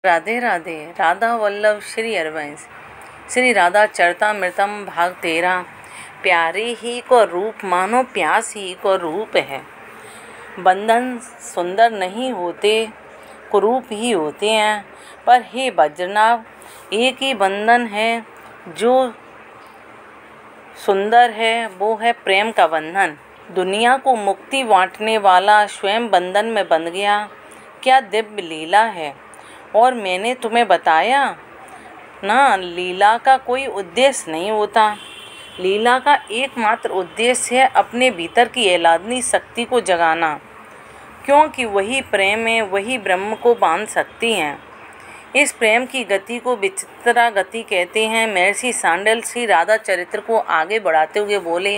राधे राधे। राधा वल्लभ श्री अरविंद। श्री राधा चरितमृतम भाग 13। प्यारे ही को रूप मानो प्यास ही को रूप है। बंधन सुंदर नहीं होते, कुरूप ही होते हैं। पर हे वज्रनाभ, एक ही बंधन है जो सुंदर है, वो है प्रेम का बंधन। दुनिया को मुक्ति बांटने वाला स्वयं बंधन में बंध गया। क्या दिव्य लीला है। और मैंने तुम्हें बताया ना, लीला का कोई उद्देश्य नहीं होता। लीला का एकमात्र उद्देश्य है अपने भीतर की एलादनी शक्ति को जगाना, क्योंकि वही प्रेम है, वही ब्रह्म को बांध सकती हैं। इस प्रेम की गति को विचित्रा गति कहते हैं। महर्षि सांडिल्य श्री राधा चरित्र को आगे बढ़ाते हुए बोले,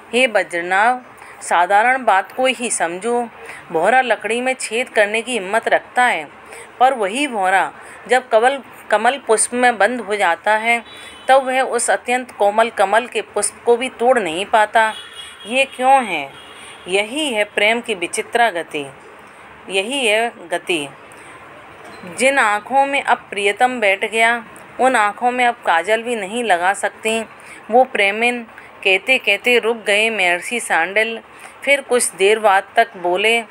हे वज्रनाभ, साधारण बात को ही समझो। भौरा लकड़ी में छेद करने की हिम्मत रखता है, पर वही भौरा जब कमल पुष्प में बंद हो जाता है, तब वह उस अत्यंत कोमल कमल के पुष्प को भी तोड़ नहीं पाता। ये क्यों है? यही है प्रेम की विचित्रा गति। यही है गति। जिन आँखों में अब प्रियतम बैठ गया, उन आँखों में अब काजल भी नहीं लगा सकती। वो प्रेमिन कहते कहते रुक गए। महर्षि सांडिल्य फिर कुछ देर बाद तक बोले,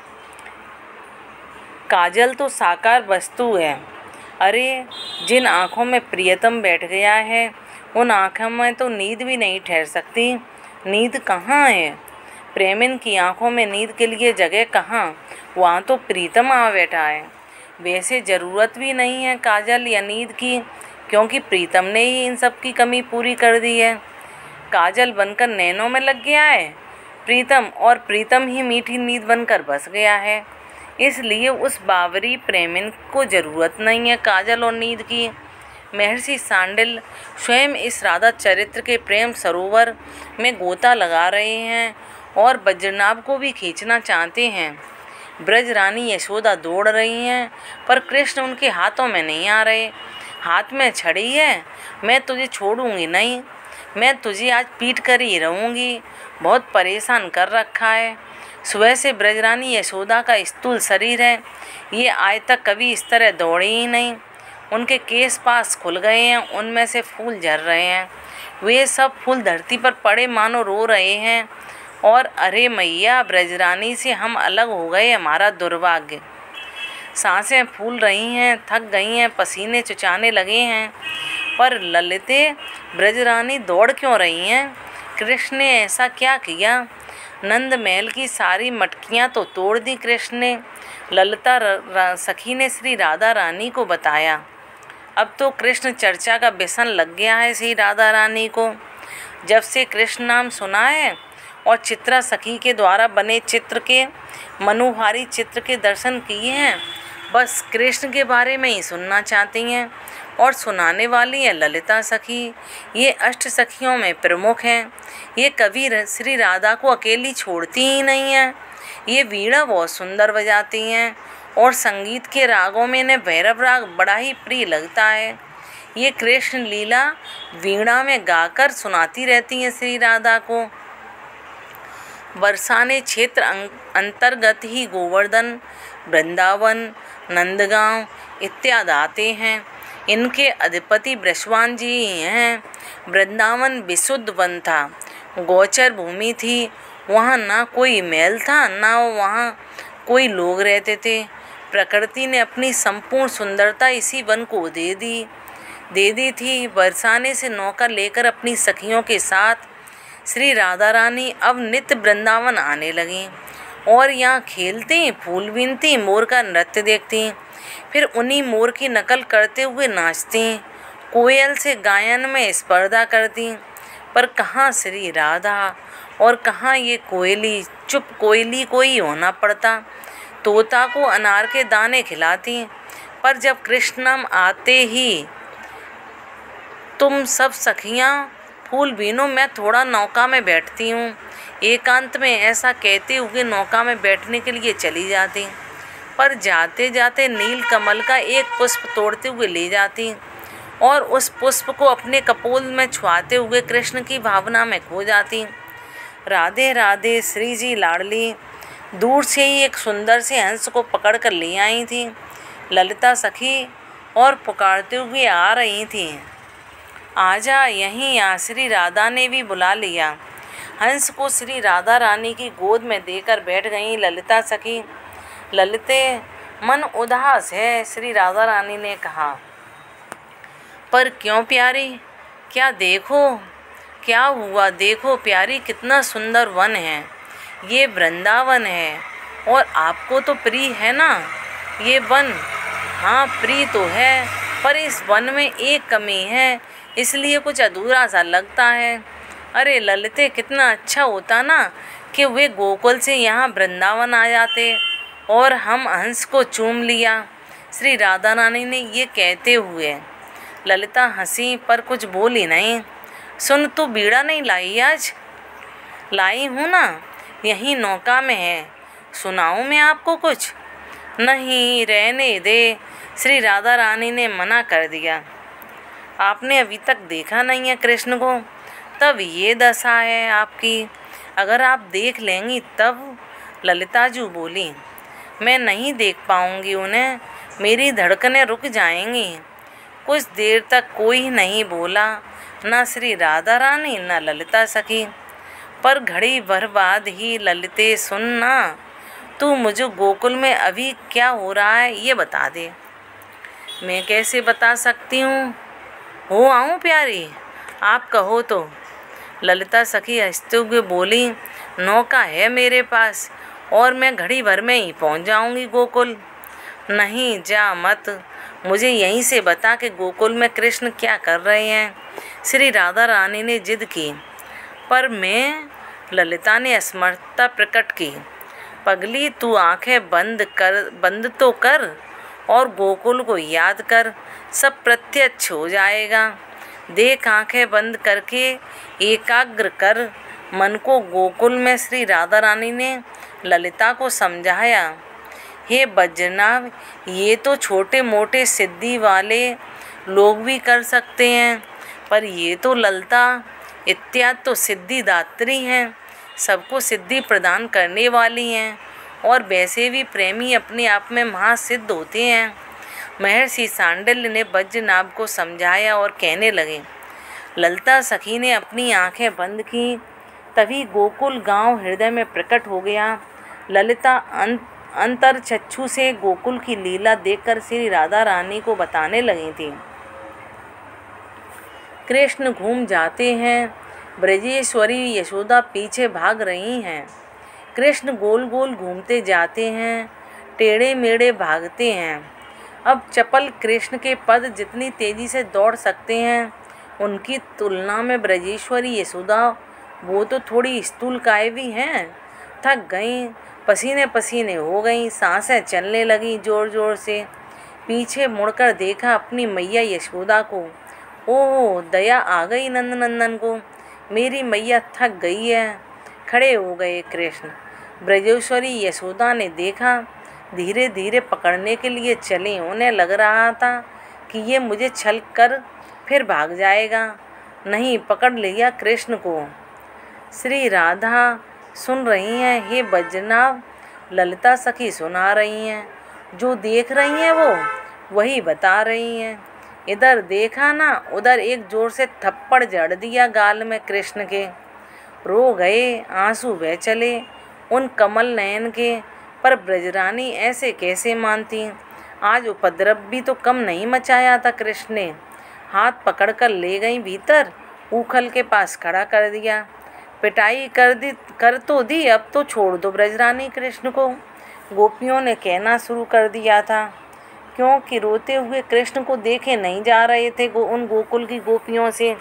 काजल तो साकार वस्तु है। अरे, जिन आँखों में प्रियतम बैठ गया है, उन आँखों में तो नींद भी नहीं ठहर सकती। नींद कहाँ है? प्रेमिन की आँखों में नींद के लिए जगह कहाँ? वहाँ तो प्रीतम आ बैठा है। वैसे ज़रूरत भी नहीं है काजल या नींद की, क्योंकि प्रीतम ने ही इन सब की कमी पूरी कर दी है। काजल बनकर नैनों में लग गया है प्रीतम, और प्रीतम ही मीठी नींद बनकर बस गया है। इसलिए उस बावरी प्रेमिन को ज़रूरत नहीं है काजल और नींद की। महर्षि सांडिल्य स्वयं इस राधा चरित्र के प्रेम सरोवर में गोता लगा रहे हैं और वज्रनाभ को भी खींचना चाहते हैं। ब्रज रानी यशोदा दौड़ रही हैं, पर कृष्ण उनके हाथों में नहीं आ रहे। हाथ में छड़ी है। मैं तुझे छोड़ूंगी नहीं, मैं तुझे आज पीट कर ही रहूँगी। बहुत परेशान कर रखा है। सुबह से ब्रजरानी यशोदा का स्थूल शरीर है। ये आज तक कभी इस तरह दौड़ी ही नहीं। उनके केस पास खुल गए हैं, उनमें से फूल झर रहे हैं। वे सब फूल धरती पर पड़े मानो रो रहे हैं। और अरे मैया, ब्रजरानी से हम अलग हो गए, हमारा दुर्भाग्य। सांसें फूल रही हैं, थक गई हैं, पसीने चुचाने लगे हैं। पर ललिते, ब्रजरानी दौड़ क्यों रही हैं? कृष्ण ने ऐसा क्या किया? नंद महल की सारी मटकियाँ तो तोड़ दी कृष्ण ने। ललिता सखी ने श्री राधा रानी को बताया। अब तो कृष्ण चर्चा का व्यसन लग गया है श्री राधा रानी को। जब से कृष्ण नाम सुना है और चित्रा सखी के द्वारा बने चित्र के मनोहारी चित्र के दर्शन किए हैं, बस कृष्ण के बारे में ही सुनना चाहती हैं। और सुनाने वाली है ललिता सखी। ये अष्ट सखियों में प्रमुख हैं। ये कभी श्री राधा को अकेली छोड़ती ही नहीं हैं। ये वीणा बहुत सुंदर बजाती हैं और संगीत के रागों में इन्हें भैरव राग बड़ा ही प्रिय लगता है। ये कृष्ण लीला वीणा में गाकर सुनाती रहती हैं श्री राधा को। बरसाने क्षेत्र अंतर्गत ही गोवर्धन, वृंदावन, नंदगांव इत्यादि आते हैं। इनके अधिपति ब्रजवान जी ही हैं। वृंदावन विशुद्ध वन था, गोचर भूमि थी। वहाँ ना कोई महल था, ना वहाँ कोई लोग रहते थे। प्रकृति ने अपनी संपूर्ण सुंदरता इसी वन को दे दी थी। बरसाने से नौका लेकर अपनी सखियों के साथ श्री राधा रानी अब नित्य वृंदावन आने लगीं और यहाँ खेलती, फूल बीनती, मोर का नृत्य देखती। फिर उन्हीं मोर की नकल करते हुए नाचती, कोयल से गायन में स्पर्धा करती। पर कहाँ श्री राधा और कहाँ ये कोयली। चुप कोयली को ही होना पड़ता। तोता को अनार के दाने खिलाती। पर जब कृष्ण नाम आते ही तुम सब सखियाँ फूल बीनो, मैं थोड़ा नौका में बैठती हूँ। एकांत में ऐसा कहते हुए नौका में बैठने के लिए चली जाती। पर जाते जाते नील कमल का एक पुष्प तोड़ते हुए ले जाती और उस पुष्प को अपने कपोल में छुआते हुए कृष्ण की भावना में खो जाती। राधे राधे श्री जी लाडली दूर से ही एक सुंदर से हंस को पकड़ कर ले आई थी। ललिता सखी और पुकारते हुए आ रही थीं। आजा यहीं आ, श्री राधा ने भी बुला लिया। हंस को श्री राधा रानी की गोद में देकर बैठ गईं ललिता सखी। ललिते, मन उदास है, श्री राधा रानी ने कहा। पर क्यों प्यारी, क्या देखो, क्या हुआ? देखो प्यारी, कितना सुंदर वन है, ये वृंदावन है, और आपको तो प्रिय है ना ये वन? हाँ प्रिय तो है, पर इस वन में एक कमी है, इसलिए कुछ अधूरा सा लगता है। अरे ललिते, कितना अच्छा होता ना कि वे गोकुल से यहाँ वृंदावन आ जाते और हम हंस को चूम लिया। श्री राधा रानी ने ये कहते हुए ललिता हंसी, पर कुछ बोली नहीं। सुन, तू बीड़ा नहीं लाई आज? लाई हूँ ना, यहीं नौका में है, सुनाऊँ मैं आपको कुछ? नहीं, रहने दे, श्री राधा रानी ने मना कर दिया। आपने अभी तक देखा नहीं है कृष्ण को, तब ये दशा है आपकी, अगर आप देख लेंगी तब। ललिता जी बोली, मैं नहीं देख पाऊंगी उन्हें, मेरी धड़कनें रुक जाएंगी। कुछ देर तक कोई नहीं बोला, न श्री राधा रानी न ललिता सखी। पर घड़ी भर बाद ही, ललिते सुनना, तू मुझे गोकुल में अभी क्या हो रहा है ये बता दे। मैं कैसे बता सकती हूँ? हो आऊँ प्यारी, आप कहो तो। ललिता सखी हंसते हुए बोली, नौका है मेरे पास और मैं घड़ी भर में ही पहुँच जाऊँगी गोकुल। नहीं, जा मत, मुझे यहीं से बता कि गोकुल में कृष्ण क्या कर रहे हैं। श्री राधा रानी ने जिद की। पर मैं, ललिता ने असमर्थता प्रकट की। पगली, तू आंखें बंद तो कर और गोकुल को याद कर, सब प्रत्यक्ष हो जाएगा। देख, आंखें बंद करके एकाग्र कर मन को गोकुल में। श्री राधा रानी ने ललिता को समझाया। हे बज्रनाभ, ये तो छोटे मोटे सिद्धि वाले लोग भी कर सकते हैं, पर ये तो ललिता इत्यादि तो सिद्धिदात्री हैं, सबको सिद्धि प्रदान करने वाली हैं, और वैसे भी प्रेमी अपने आप में महासिद्ध होते हैं। महर्षि सांडिल्य ने बज्रनाभ को समझाया और कहने लगे। ललिता सखी ने अपनी आंखें बंद की, तभी गोकुल गांव हृदय में प्रकट हो गया। ललिता अंतर चक्षु से गोकुल की लीला देखकर श्री राधा रानी को बताने लगी थी। कृष्ण घूम जाते हैं, ब्रजेश्वरी यशोदा पीछे भाग रही हैं। कृष्ण गोल गोल घूमते जाते हैं, टेढ़े मेढ़े भागते हैं। अब चपल कृष्ण के पद जितनी तेजी से दौड़ सकते हैं, उनकी तुलना में ब्रजेश्वरी यशोदा वो तो थोड़ी स्थूलकाय भी हैं। थक गईं, पसीने पसीने हो गईं, सांसें चलने लगीं जोर जोर से। पीछे मुड़कर देखा अपनी मैया यशोदा को। ओह, दया आ गई नंदनंदन को, मेरी मैया थक गई है। खड़े हो गए कृष्ण। ब्रजेश्वरी यशोदा ने देखा, धीरे धीरे पकड़ने के लिए चले। उन्हें लग रहा था कि ये मुझे छल कर फिर भाग जाएगा। नहीं, पकड़ लिया कृष्ण को। श्री राधा सुन रही हैं, हे बज्रनाभ, ललिता सखी सुना रही हैं। जो देख रही हैं वो वही बता रही हैं। इधर देखा ना, उधर एक जोर से थप्पड़ जड़ दिया गाल में कृष्ण के। रो गए, आंसू बह चले उन कमल नयन के। पर ब्रजरानी ऐसे कैसे मानती? आज उपद्रव भी तो कम नहीं मचाया था कृष्ण ने। हाथ पकड़कर ले गई भीतर, ऊखल के पास खड़ा कर दिया। पिटाई कर तो दी, अब तो छोड़ दो ब्रजरानी कृष्ण को। गोपियों ने कहना शुरू कर दिया था, क्योंकि रोते हुए कृष्ण को देखे नहीं जा रहे थे उन गोकुल की गोपियों से।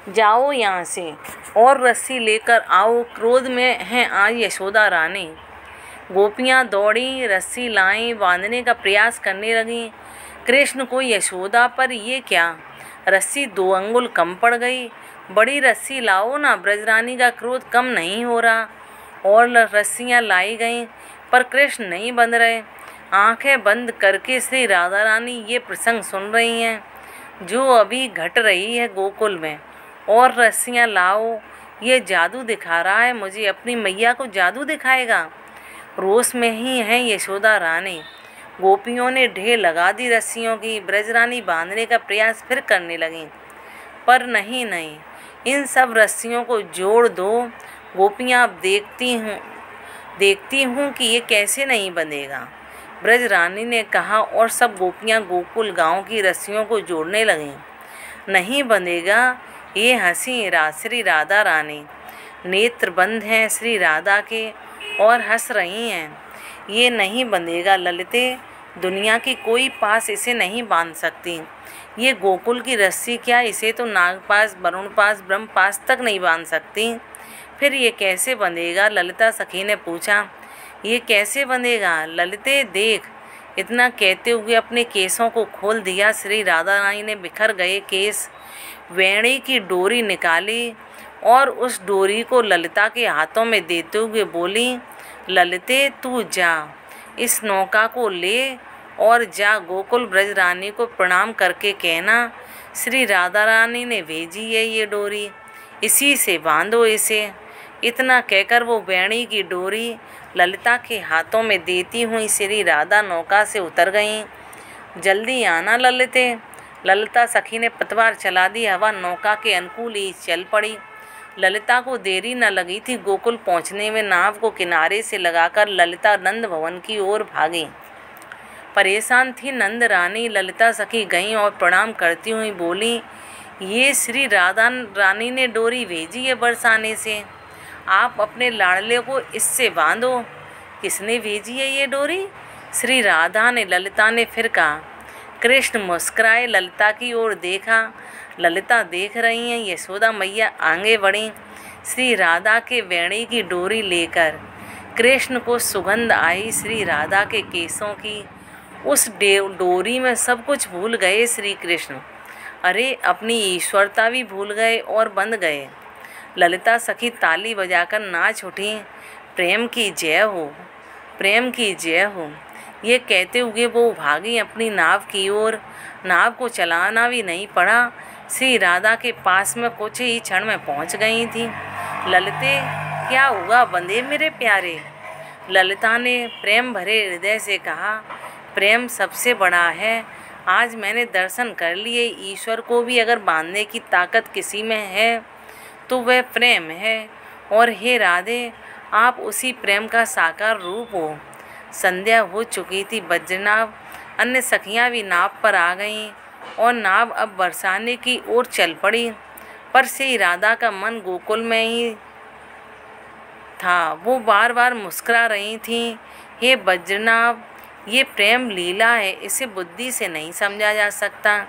जाओ यहाँ से और रस्सी लेकर आओ, क्रोध में हैं आज यशोदा रानी। गोपियाँ दौड़ी, रस्सी लाईं, बांधने का प्रयास करने लगीं। कृष्ण को यशोदा पर ये क्या, रस्सी 2 अंगुल कम पड़ गई। बड़ी रस्सी लाओ ना, ब्रजरानी का क्रोध कम नहीं हो रहा। और रस्सियाँ लाई गईं, पर कृष्ण नहीं बंध रहे। आंखें बंद करके श्री राधा रानी ये प्रसंग सुन रही हैं, जो अभी घट रही है गोकुल में। और रस्सियाँ लाओ, ये जादू दिखा रहा है मुझे, अपनी मैया को जादू दिखाएगा। रोष में ही है यशोदा रानी। गोपियों ने ढेर लगा दी रस्सियों की। ब्रजरानी बांधने का प्रयास फिर करने लगीं, पर नहीं, इन सब रस्सियों को जोड़ दो गोपियाँ, अब देखती हूँ कि ये कैसे नहीं बंधेगा। ब्रजरानी ने कहा और सब गोपियाँ गोकुल गांव की रस्सियों को जोड़ने लगीं। नहीं बंधेगा, ये हंसी श्री राधा रानी। नेत्र बंद हैं श्री राधा के और हंस रही हैं। ये नहीं बंधेगा ललिते, दुनिया की कोई पास इसे नहीं बांध सकती। ये गोकुल की रस्सी क्या, इसे तो नाग पास, वरुण पास, ब्रह्म पास तक नहीं बांध सकती। फिर ये कैसे बंधेगा? ललिता सखी ने पूछा। ये कैसे बंधेगा ललिते, देख। इतना कहते हुए अपने केसों को खोल दिया। श्री राधा रानी ने बिखर गए केस वेणी की डोरी निकाली और उस डोरी को ललिता के हाथों में देते हुए बोली, ललिते तू जा, इस नौका को ले और जा गोकुल ब्रजरानी को प्रणाम करके कहना श्री राधा रानी ने भेजी है ये डोरी, इसी से बांधो इसे। इतना कहकर वो वेणी की डोरी ललिता के हाथों में देती हुई श्री राधा नौका से उतर गईं। जल्दी आना ललिते। ललिता सखी ने पतवार चला दी। हवा नौका के अनुकूल ही चल पड़ी। ललिता को देरी न लगी थी गोकुल पहुंचने में। नाव को किनारे से लगाकर ललिता नंद भवन की ओर भागी। परेशान थी नंद रानी। ललिता सखी गईं और प्रणाम करती हुई बोली, ये श्री राधा रानी ने डोरी भेजी है बरसाने से, आप अपने लाडले को इससे बांधो। किसने भेजी है ये डोरी? श्री राधा ने। ललिता ने फिर कहा। कृष्ण मुस्कुराए, ललिता की ओर देखा। ललिता देख रही हैं। यशोदा मैया आगे बढ़ी श्री राधा के वेणी की डोरी लेकर। कृष्ण को सुगंध आई श्री राधा के केसों की। उस डोरी में सब कुछ भूल गए श्री कृष्ण। अरे, अपनी ईश्वरता भी भूल गए और बंध गए। ललिता सखी ताली बजाकर नाच उठी। प्रेम की जय हो, प्रेम की जय हो। ये कहते हुए वो भागी अपनी नाव की ओर। नाव को चलाना भी नहीं पड़ा। श्री राधा के पास में कुछ ही क्षण में पहुंच गई थी। ललिते, क्या हुआ बंधे मेरे प्यारे? ललिता ने प्रेम भरे हृदय से कहा, प्रेम सबसे बड़ा है। आज मैंने दर्शन कर लिए। ईश्वर को भी अगर बांधने की ताकत किसी में है तो वह प्रेम है। और हे राधे, आप उसी प्रेम का साकार रूप हो। संध्या हो चुकी थी। बज्रनाव अन्य सखियां भी नाव पर आ गईं और नाव अब बरसाने की ओर चल पड़ी। पर श्री राधा का मन गोकुल में ही था। वो बार बार मुस्कुरा रही थीं। हे बज्रनाव, ये प्रेम लीला है, इसे बुद्धि से नहीं समझा जा सकता।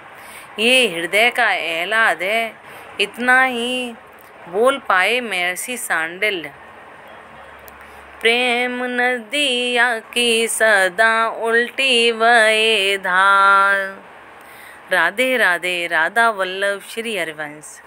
ये हृदय का एहलाद है। इतना ही बोल पाए महर्षि सांडिल्य। प्रेम नदिया की सदा उल्टी बहे धार। राधे राधे। राधा वल्लभ श्री हरिवंश।